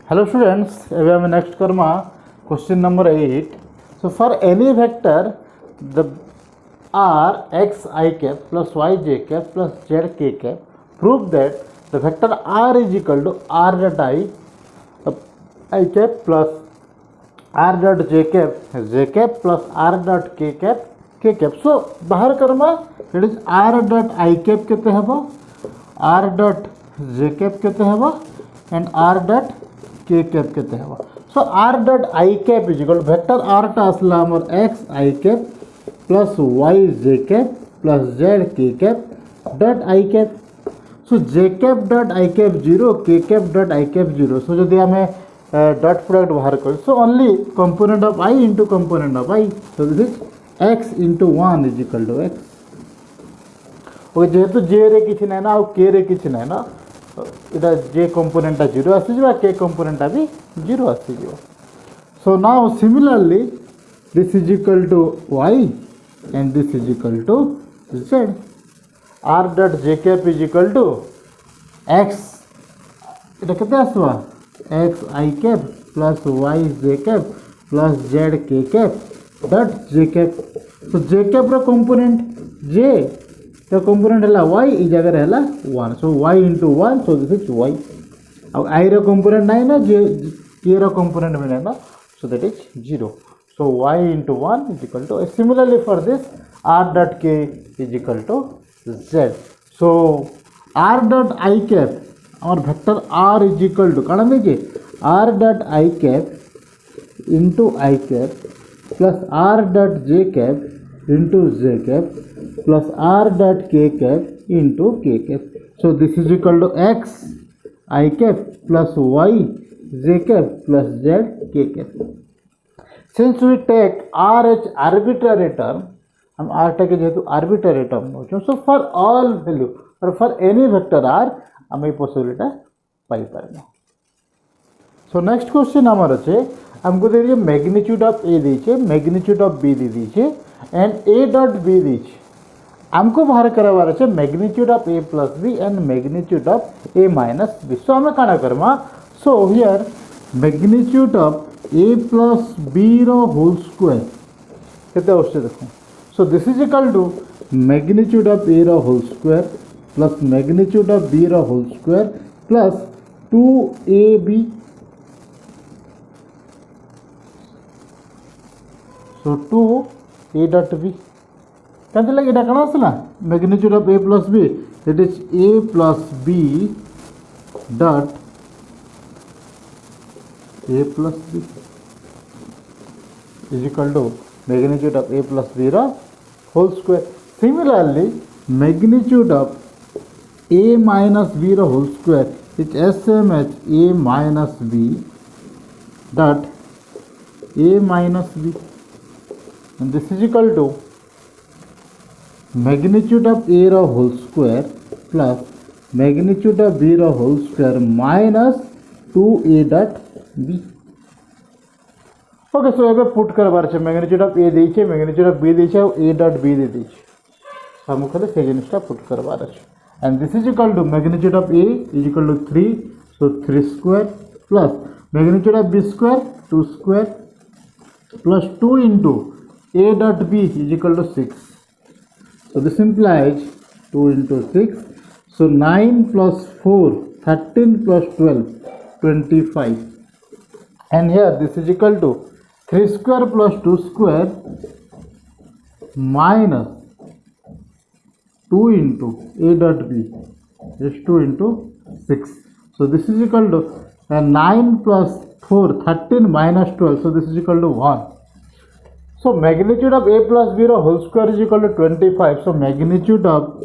Hello students, we have next karma question number 8. So for any vector the r x I cap plus y j cap plus z k cap, prove that the vector r is equal to r dot I cap plus r dot j cap plus r dot k cap. So बाहर Karma that is r dot I cap केते हबो, r dot j cap केते हबो and r dot k cap केते हबो. So r dot I cap is equal to vector r टा असला हमर x I cap plus y j cap plus z k cap dot I cap. So j cap dot I cap 0, k cap dot I cap 0. So जदि हमें dot product बाहर कर, so only component of I into component of I. So this is x into 1 is equal to x. Okay जेहेतु j रे किछि नै ना आ k रे किछि नै ना, इटा j component टा 0 आसी जिबा, k component टा भी 0 आसी जिबा. So now similarly this is equal to y and this is equal to z. r dot j cap is equal to x, इटा केते आसबा x I cap plus y j cap plus z k cap dot j cap. So j cap row component j, the component है y, इस जगह है 1. So y into 1, so this is y. अब I row component नहीं ना, j k रो component में नहीं ना, so that is 0. So y into 1 is equal to, similarly for this r dot k is equal to z. So r dot I cap और vector r is equal to कौन लीजिए r dot I cap into I cap plus r dot j cap into j cap plus r dot k cap into k cap. So this is equal to x I cap plus y j cap plus z k cap. Since we take r as arbitrary term, हम r take जेहेतु arbitrary term नोचो, so for all value or for any vector r हम ये possibility पाई पारना. सो next question हमार अच्छे हमको दे दीजिए magnitude of ए दीजिए, magnitude of B दे दीजिए एंड ए डॉट बी दीजिए. हमको बाहर करवार अच्छे magnitude of A plus B and magnitude of A minus B. So हमें काना करमा, so here magnitude of A plus B रो होल स्क्वायर केते होस्ते देखो. So this is equal to magnitude of A रो whole square plus magnitude of b रो whole square plus 2ab. So 2a dot b कैसे लगे इटा कौन आसला magnitude of a plus b, it is a plus b dot a plus b is equal to magnitude of a plus b रो whole square. Similarly magnitude of a minus b रो whole square is same as a minus b dot a minus b, and this is equal to magnitude of a रो whole square plus magnitude of b रो whole square minus 2a dot b. Okay so एबे put करबार छे magnitude of a देछे, magnitude of b देछे और a dot b दे देछे. हम खाली से जिनिसटा पुट करबार छे. And this is equal to magnitude of A is equal to 3, so 3 square plus magnitude of B square 2 square plus 2 into A dot B is equal to 6. So this implies 2 into 6. So 9 plus 4, 13 plus 12, 25. And here this is equal to 3 square plus 2 square minus 2 into a dot b is 2 into 6. So this is equal to 9 plus 4, 13 minus 12. So this is equal to 1. So magnitude of a plus b रो whole square is equal to 25. So magnitude of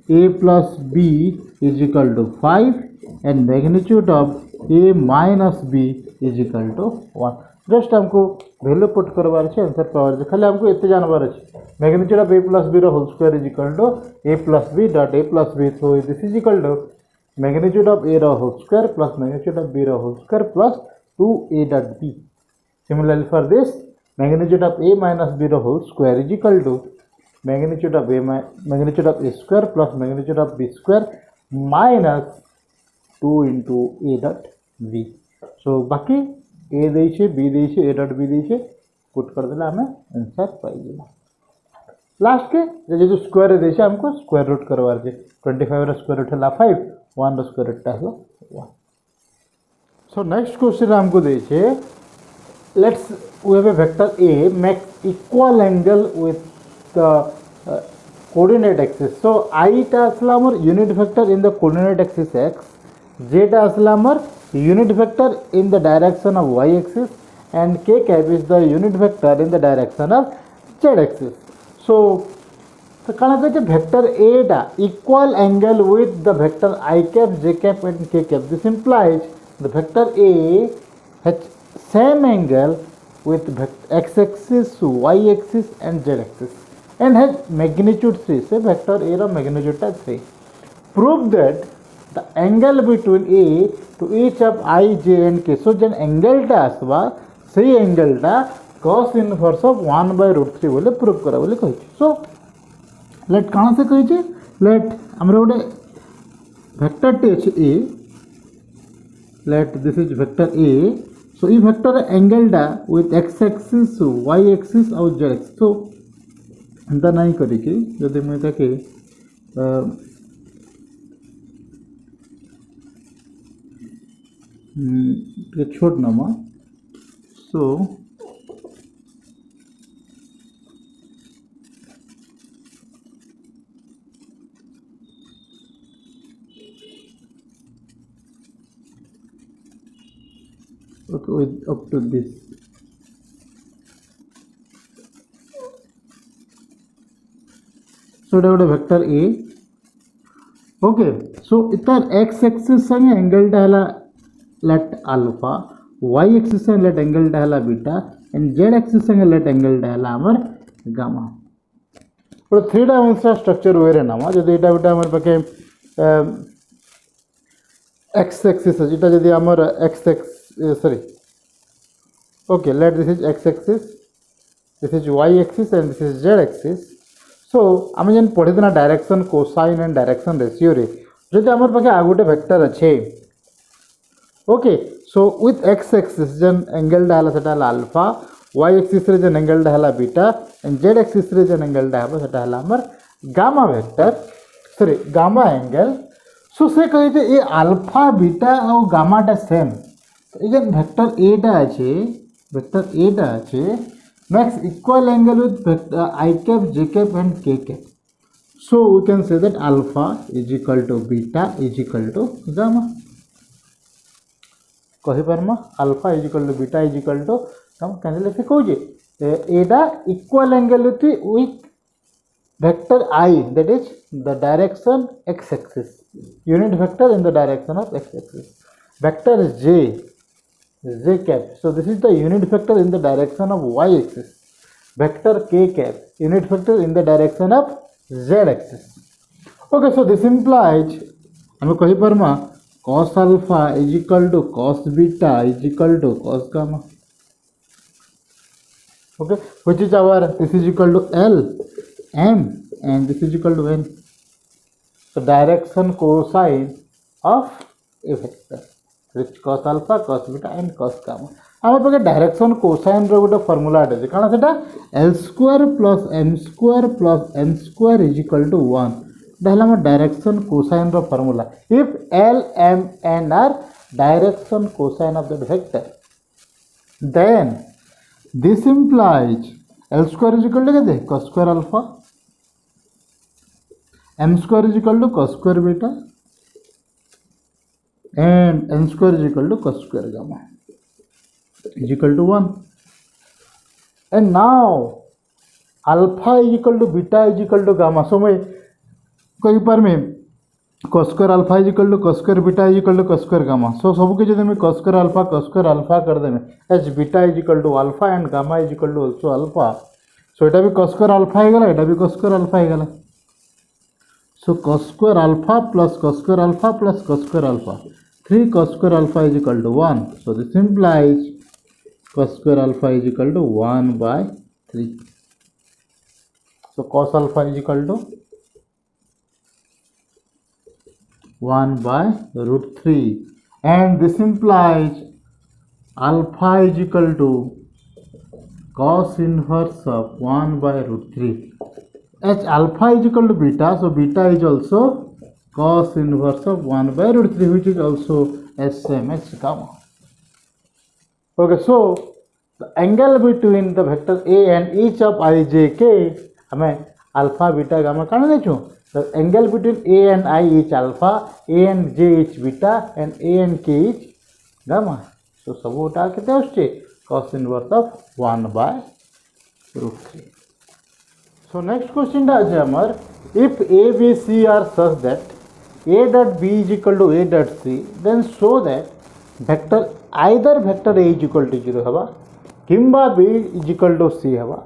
a plus b is equal to 5 and magnitude of a minus b is equal to 1. Just हमको value put करवार छे, answer power छे. खाली हमको इतने जानवर छे magnitude of a plus b रो whole square is equal to a plus b dot a plus b. So this is equal to magnitude of a रो whole square plus magnitude of b रो whole square plus 2a dot b. Similarly for this magnitude of a minus b रो whole square is equal to magnitude of a square plus magnitude of b square minus 2 into a dot b. So बाकी A देछे B देछे A dot B देछे put कर देला हमें answer पाई गेला last के जे जो स्क्वायर देछे हमको स्क्वायर रूट करवार जे 25 रो स्क्वायर रूट हला 5 1 रो स्क्वायर रूट हला 1 सो नेक्स्ट क्वेश्चन हमको देछे let's we have a vector A makes equal angle with the coordinate axis. So I टा असला हमर unit vector in the coordinate axis x, J टा असला हमर unit vector in the direction of y axis, and k cap is the unit vector in the direction of z axis. So काना कहते vector A टा equal angle with the vector I cap, j cap and k cap. This implies the vector A has same angle with x-axis, y-axis and z-axis and has magnitude 3. Say vector A ro magnitude 3. Prove that the angle between A to each of I, j and k. So जन angle टा आसवा सही angle टा cos inverse of 1 by root 3 बोले prove करा बोले कही. So let कहाँ से कही छे let हमरा गोटे vector टे अछि A. Let this is vector A. So if vector angle टा with x axis, y axis और z axis. So एंता नहीं करी कि यदि मैं ताके छोड़ नमा. So okay with up to this. So that vector A. Okay. So इतर x axis संगे angle टा हला let alpha, y axis संगे let angle टा हला beta and z axis संगे let angle टा हला हमर gamma. और 3 डायमेंशनल स्ट्रक्चर वेरे नामा जदि एटा बेटा हमर पाके x axis जेटा जदि हमर x axis sorry okay let this is x axis, this is y axis and this is z axis. So आम जन पढ़ी देना direction cosine and direction ratio रे जदि हमर पाखे आ गोटे वेक्टर अच्छे okay. So with x axis जन एंगल टा हला सेटा हला अल्फा, y एक्सिस रे जन एंगल टा हला बीटा एंड z एक्सिस रे जन एंगल टा हबो सेटा हला हमर gamma vector sorry gamma angle. So से कहि जे ए अल्फा बीटा और गामा टा सेम. तो ये वेक्टर A टा अच्छे वेक्टर A टा अच्छे makes equal angle with vector I cap, j cap and k cap. So we can say that alpha is equal to beta is equal to gamma. कही पारमा alpha is equal to beta is equal to gamma. कैसे लिखे कौजे A टा equal angle with vector I, that is the direction x axis, unit vector in the direction of x axis. Vector j cap, so this is the unit vector in the direction of y axis. Vector k cap, unit vector in the direction of z axis. Okay, so this implies हमें कही पारमा cos alpha is equal to cos beta is equal to cos gamma. Okay, which is our this is equal to L M and this is equal to N. So direction cosine of a vector. Cos alpha, cos beta and cos gamma. आम पाखे direction cosine रो गोटे formula है कौन से L square plus m square plus n square is equal to 1. That direction cosine रो formula. If L M N are direction cosine of that vector then this implies L square is equal to केते cos square alpha, m square is equal to cos square beta and n square is equal to cos square gamma is equal to 1. And now alpha is equal to beta is equal to gamma. So मैं कहीं पर में cos square alpha is equal to cos square beta is equal to cos square gamma. So सब के जब मैं cos square alpha कर दें as beta is equal to alpha and gamma is equal to also alpha. So इटा भी cos square alpha है गला, इटा भी cos square alpha है गला. So cos square alpha plus cos square alpha plus cos square alpha. 3 cos square alpha is equal to 1. So this implies cos square alpha is equal to 1 by 3. So cos alpha is equal to 1 by root 3. And this implies alpha is equal to cos inverse of 1 by root 3. As alpha is equal to beta, so beta is also cos inverse of 1 by root 3, which is also same as gamma. Okay, so the angle between the vector A and each of I, J, K, हमें alpha, beta, gamma कहना नहीं चुन. The angle between A and I is alpha, A and J is beta, and A and K is gamma. So सब उठा के उससे cos inverse of 1 by root 3. So next question is हमार, if A, B, C are such that A dot B is equal to A dot C, then show that vector either vector A is equal to 0 हवा, किंबा B is equal to C हवा,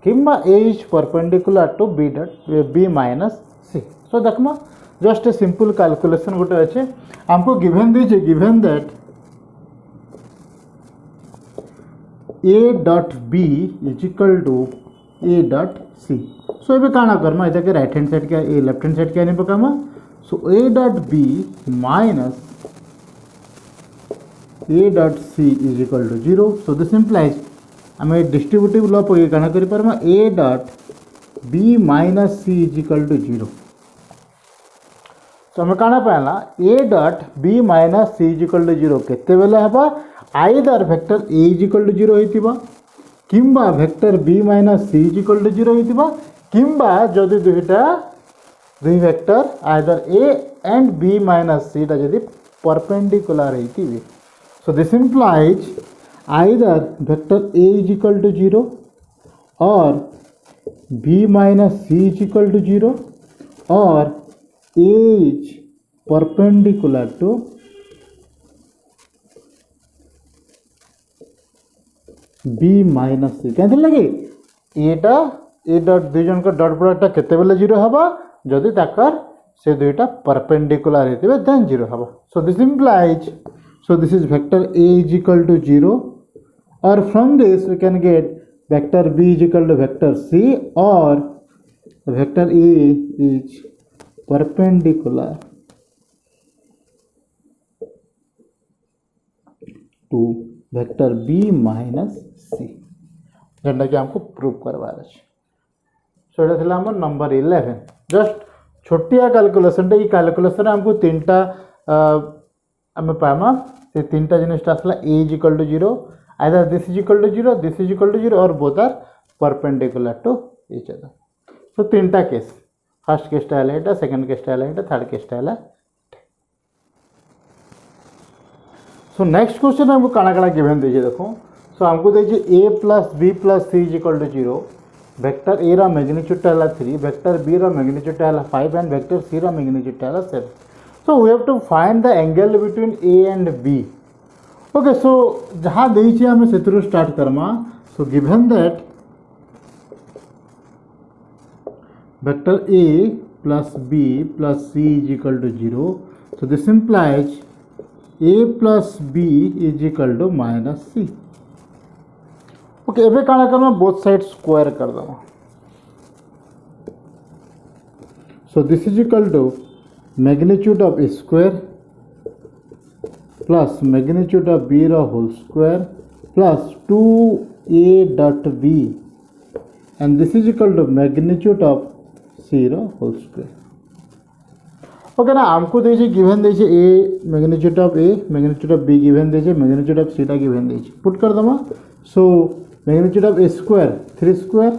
किंबा A is perpendicular to B dot B minus C. So देखमा just a simple calculation गोटे अच्छे हमको given दीजिए, given that A dot B is equal to A dot C. So ये काना करमा इधर के राइट हैंड साइड क्या A लेफ्ट हैंड साइड क्या नहीं पकामा. So A dot B minus A dot C is equal to 0. So this implies हमें distributive law पके काना करि परमा A dot B minus C is equal to 0. So हमें काना पाला A dot B minus C is equal to 0 केते बेला हबा either vector A is equal to 0 होइतिबा किंबा vector B minus C is equal to 0 होइतिबा किंबा जदि दुई vector either A and B minus C टा जदि परपेंडिकुलर होइतिबे. So this implies either vector A is equal to 0 or B minus C is equal to 0 or A is perpendicular to B minus C. क्या लगे एटा ए dot दुई जन का dot product केते बेले 0 हबा जदि ताकर से दुईटा परपेंडिकुलर हेतिबे देन 0 हबा. So this implies, so this is vector A is equal to 0, or from this we can get vector B is equal to vector C, or vector A is perpendicular to vector B minus C. जेनटा कि हमको prove करवार अछि. सो एटा थिला हमर number 11. Just छोटिया calculation ये calculation हमको तीनटा हमें पामा से तीनटा जिनिसटा आसला A is equal to 0, either this is equal to 0, this is equal to 0, or both are perpendicular to each other. So तीनटा केस, फर्स्ट केस टा है, सेकंड केस टा है, थर्ड केस टा है. सो नेक्स्ट क्वेश्चन हमको काना काना गिवन दीजिए देखो. सो हमको दीजिए A plus B plus C is equal to 0, vector A रा मैग्नीट्यूड टा 3, वेक्टर B रा मैग्नीट्यूड टा 5 एंड वेक्टर C रा मैग्नीट्यूड टा 7. So we have to find the angle between A and B. Okay, so जहाँ दीजिए हमें सेतुरु स्टार्ट करमा. So given that vector A plus B plus C is equal to 0, so this implies A plus B is equal to minus C. Okay, एबे काना करना both side square कर दो. So this is equal to magnitude of A square plus magnitude of B रा whole square plus 2A dot B, and this is equal to magnitude of C रा whole square. Okay ना, हमको दीजिए given दीजिए A magnitude of A, magnitude of B given दीजिए, magnitude of C टा given दीजिए. Put कर दमा. So magnitude of A square 3 square,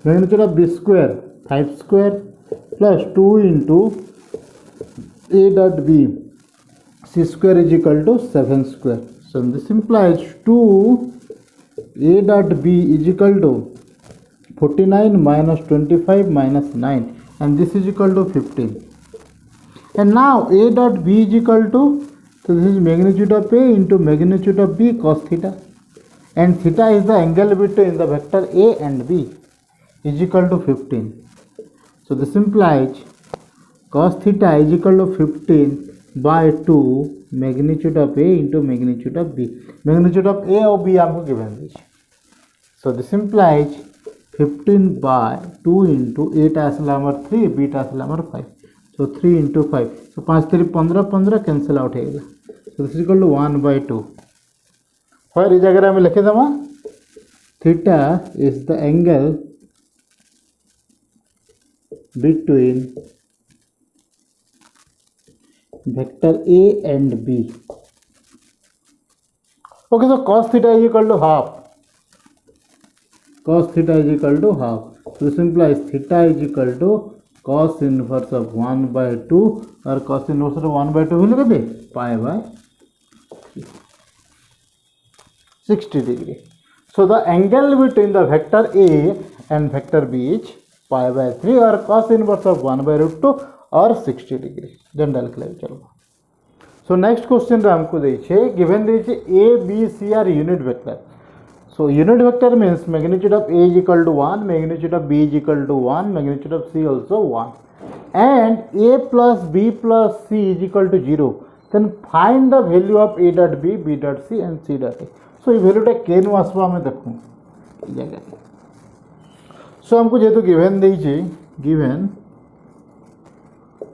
magnitude of B square 5 square plus 2 into A dot B C square is equal to 7 square. So this implies 2 A dot B is equal to 49 minus 25 minus 9, and this is equal to 15. And now A dot B is equal to, so this is magnitude of A into magnitude of B cos theta, and theta is the angle between the vector A and B, is equal to 15. So this implies cos theta is equal to 15 by 2 magnitude of A into magnitude of B. Magnitude of A और B आपको given दीजिए. So this implies 15 by 2 into A टा असला हमार 3, B टा असला हमार 5. So 3 into 5. So 5 3 15 15 cancel out हो गया. So this is equal to 1 by 2. फिर ये जगह आम लिखिदेमा theta is the angle between vector A and B. Okay, so cos theta is equal to half. Cos theta is equal to half. So this implies theta is equal to cos inverse of 1 by 2 or cos inverse of 1 by 2 will be pi by 60 degree. So the angle between the vector A and vector B is pi by 3 or cos inverse of 1 by root 2 or 60 degree. General clear चलो. So next question हमको देछे given देछे A B C are unit vector. So unit vector means magnitude of A is equal to 1, magnitude of B is equal to 1, magnitude of C also 1 and A plus B plus C is equal to 0. Then find the value of A dot B dot C and C dot A. So ये वैल्यूटा केनु आसबा हमें देखू ई जगह. So हमको जेतु given देछे given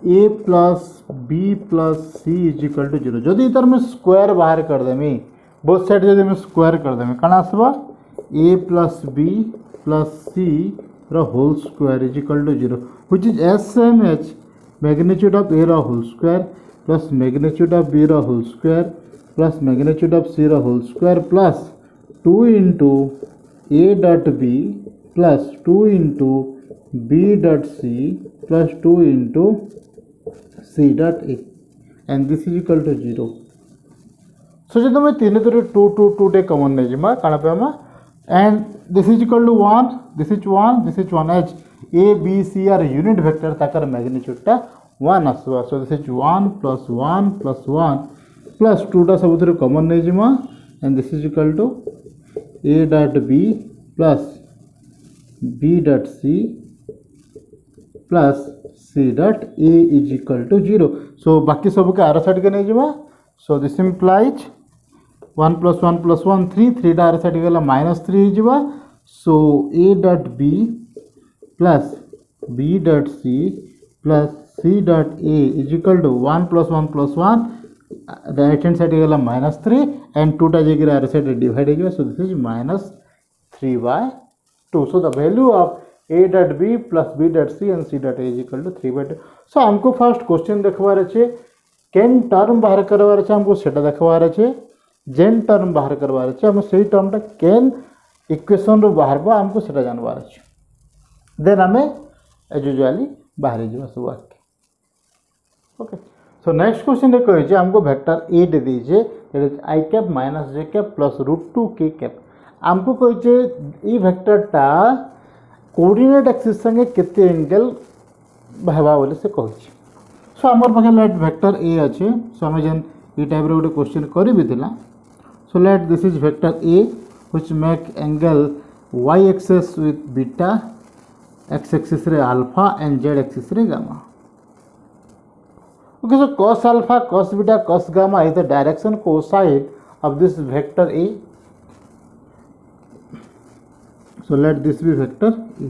A plus B plus C is equal to 0. जदि इधर में स्क्वायर बाहर कर देमी बोथ साइड जदि मैं स्क्वायर कर देमी कण आसबा A plus B plus C रो whole square is equal to 0 which is as same as magnitude of A रो whole square plus magnitude of B रो whole square plus magnitude of C रो whole square plus 2 into A dot B plus 2 into B dot C plus 2 into C dot A and this is equal to 0. So जब मैं तीन तो 2 टे common नहीं जिमा कहाँ पे हमा and this is equal to 1, this is 1 as A B C are unit vector Takar magnitude टा 1 आसवा. So this is 1 plus 1 plus 1 plus 2 टा सब उधर कॉमन नहीं जिमा and this is equal to A dot B plus B dot C plus C dot A is equal to 0. So बाकी सब के are side के नहीं जीवा. So this implies 1 plus 1 plus 1 3 टा आर साइड गला -3 जीवा. So A dot B plus B dot C plus C dot A is equal to 1 plus 1 plus 1 right hand side गला -3 and 2 टा जगह आर साइड डिवाइड हो गया. So this is -3 by 2. So the value of A dot B plus B dot C and C dot A is equal to 3 by 2. So हमको first question देखवार अच्छे केन term बाहर करवार अच्छे हमको सेटा देखवार अच्छे जेन टर्म बाहर करवार अच्छे हम सही टर्मटा केन इक्वेशन रो बाहर बा हमको सेटा जानवार अच्छे. देन हमें एज यूजुअली बाहर जीवा सब आके. ओके. सो नेक्स्ट क्वेश्चन रे कहि जे हमको वेक्टर ए दे दीजिए that is i cap minus j cap plus √2 k cap. हमको कहि जे ई वेक्टरटा कोऑर्डिनेट एक्सिस संगे केते एंगल बहबा बोले से कहछि. सो हमर पाखे लेट वेक्टर ए अछि. सो हम जन ई टाइप रो क्वेश्चन करि बिथिला. So let this is vector A which make angle y axis with beta x axis रे अल्फा एंड z एक्सिस रे gamma. Okay. So cos alpha cos beta cos gamma is the direction cosine of this vector A. So let this be vector E.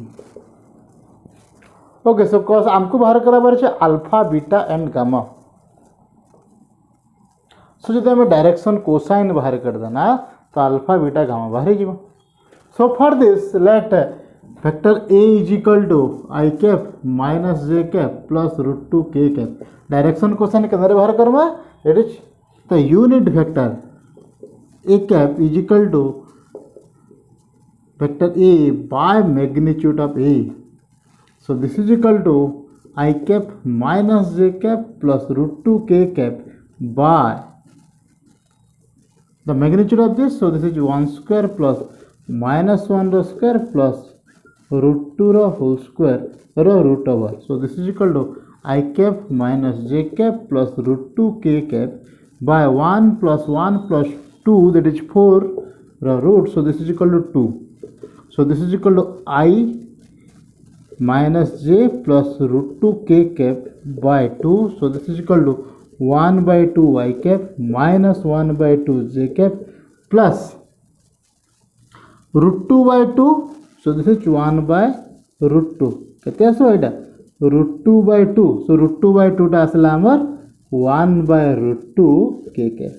Okay, so cos हमको बाहर कराबार है alpha beta and gamma. सो जब हमें direction cosine बाहर कर देना तो alpha beta gamma बाहर ही जीवा. So for this let vector A is equal to i cap minus j cap plus √2 k cap. Direction cosine के अंदर बाहर करवा it is the unit vector A cap is equal to vector A by magnitude of A. So this is equal to I cap minus J cap plus √2 k cap by the magnitude of this. So this is 1 square plus minus 1 the square plus √2 the whole square the root over. So this is equal to I cap minus J cap plus √2 k cap by 1 plus 1 plus 2 that is 4 the root. So this is equal to 2. So this is equal to I minus j plus √2 k cap by 2. So this is equal to 1 by 2 y cap minus 1 by 2 j cap plus √2 by 2. So this is 1 by √2. केते आसो एटा √2 by 2. So √2 by 2 टा आसला हमर 1 by √2 k cap.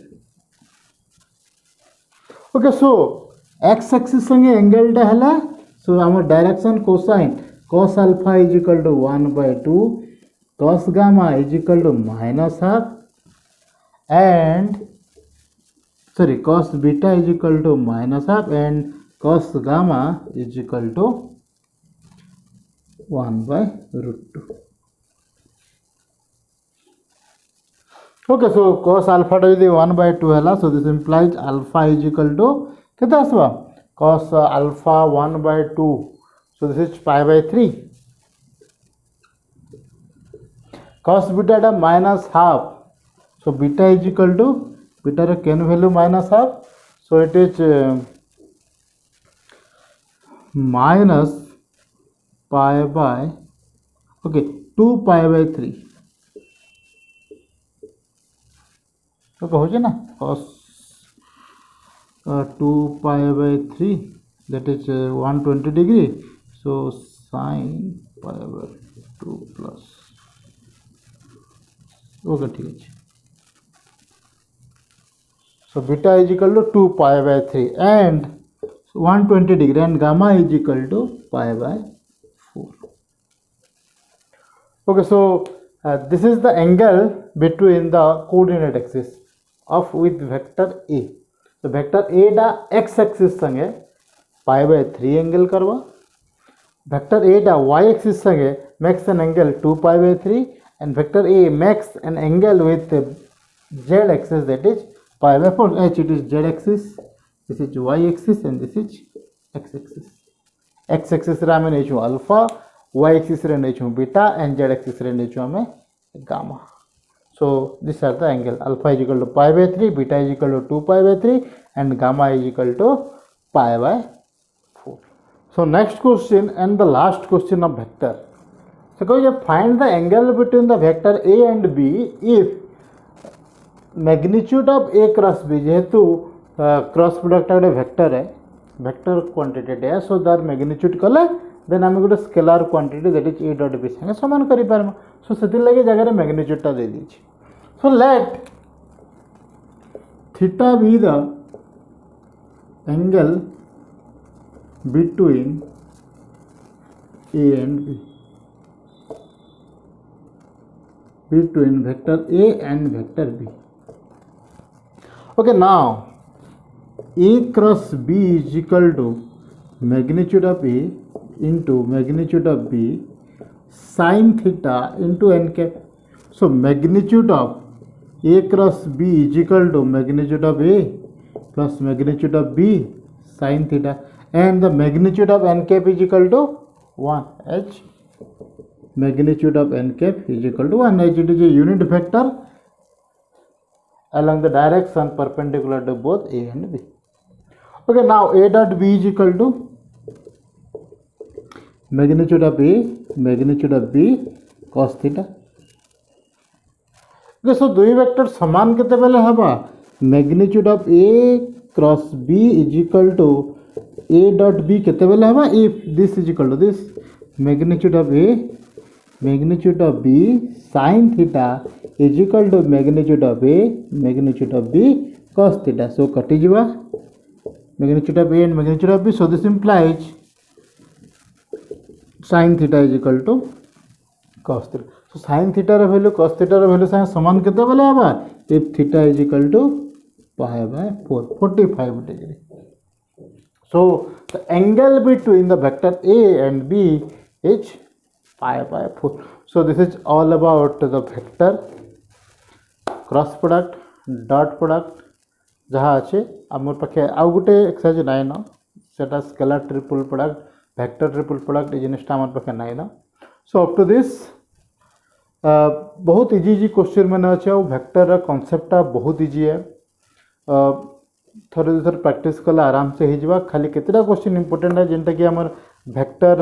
Okay so x axis संगे एंगलटा है सो आम direction cosine cos alpha is equal to 1/2 cos gamma is equal to -half and sorry cos beta is equal to -half and cos gamma is equal to 1/√2. Okay, so cos alpha टा यदि 1/2 है so this implies alpha is equal to केते आसबा cos alpha 1/2 so this is pi by 3 cos beta टा -half so beta is equal to beta रे can value -half so it is minus pi by okay 2 pi by 3 तो कहो ना cos 2 pi by 3 that is 120 degree so sin pi by 2 plus okay ठीक है so beta is equal to 2 pi by 3 and 120 degree and gamma is equal to pi by 4. Okay, so this is the angle between the coordinate axis of with vector A. So vector A da x axis संगे pi by 3 angle करवा vector A da y axis संगे makes an angle 2 pi by 3 and vector A makes an angle with z axis that is pi by 4. H it is z axis, this is y axis and this is x axis. X axis रे आमे नेचु alpha, y axis रे नेचु beta and z axis रे नेचु आमे gamma. So these are the angle alpha is equal to pi by 3, beta is equal to 2 pi by 3 and gamma is equal to pi by 4. So next question and the last question of vector. So go find the angle between the vector A and B if magnitude of A cross B जेहेतु cross product गोटे vector है vector quantity है so दार magnitude कले then आम गोटे scalar quantity that is A dot B संगे समान कर पारमा सो से लगे जगह मैग्नीट्यूडटा दे दीजिए so let theta be the angle between A and B between vector A and vector B. Okay, now A cross B is equal to magnitude of A into magnitude of B sin theta into n cap. So magnitude of A cross B is equal to magnitude of A plus magnitude of B sin theta and the magnitude of n cap is equal to 1 h. Magnitude of n cap is equal to 1 as it is a unit vector along the direction perpendicular to both A and B. Okay, now A dot B is equal to magnitude of A, magnitude of B cos theta. Okay, so दुई vector समान केते बेले हबा magnitude of A cross B is equal to A dot B केते बेले हबा if this is equal to this magnitude of A magnitude of B sin theta is equal to magnitude of A magnitude of B cos theta. So कटि जिवा magnitude of A and magnitude of B. So this implies sin theta is equal to cos theta. So sin theta रे value cos theta रे value संगे समान केते बेले हबा if theta is equal to pi by 4 45 degree. So the angle between the vector A and B is pi by 4. So this is all about the vector cross product dot product जहाँ अच्छे आम पाखे आउ गोटे exercise नाई न सेटा scalar triple product vector triple product ये जिनिसटा आम पाखे नाई न सो अप टू दिस बहुत इजी इजी क्वेश्चन मैंने अच्छे और वेक्टर कॉन्सेप्टटा बहुत इजी है थोड़े थोड़े प्रैक्टिस कले आराम से हो जावा खाली केतेटा क्वेश्चन इंपोर्टेंट है जेनटा कि आमर वेक्टर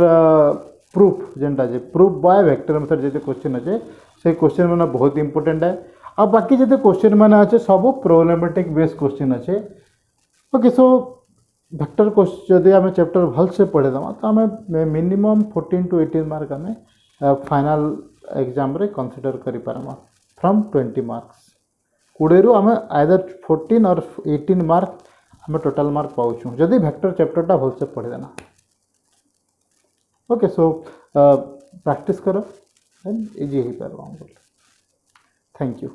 प्रूफ जेनटा जे प्रूफ बाय वेक्टर मेथड जे क्वेश्चन अच्छे से क्वेश्चन मैंने बहुत इंपोर्टेंट है आ बाकी जो क्वेश्चन मैंने अच्छे सब प्रोब्लेमेटिक बेस्ड क्वेश्चन अच्छे ओके सो वेक्टर क्वेश्चन जदि आम चैप्टर भल से पढ़ेदेमा तो आम मिनिमम 14 to 18 मार्क आम फाइनल एग्जाम रे कंसीडर करि पारमा फ्रॉम 20 मार्क्स 20 रु आम आइदर 14 और 18 मार्क आम टोटाल मार्क पाऊँ जदि वेक्टर चैप्टरटा भलसे पढ़ी देना। ओके सो प्रैक्टिस करो इजी हो पार। Thank you.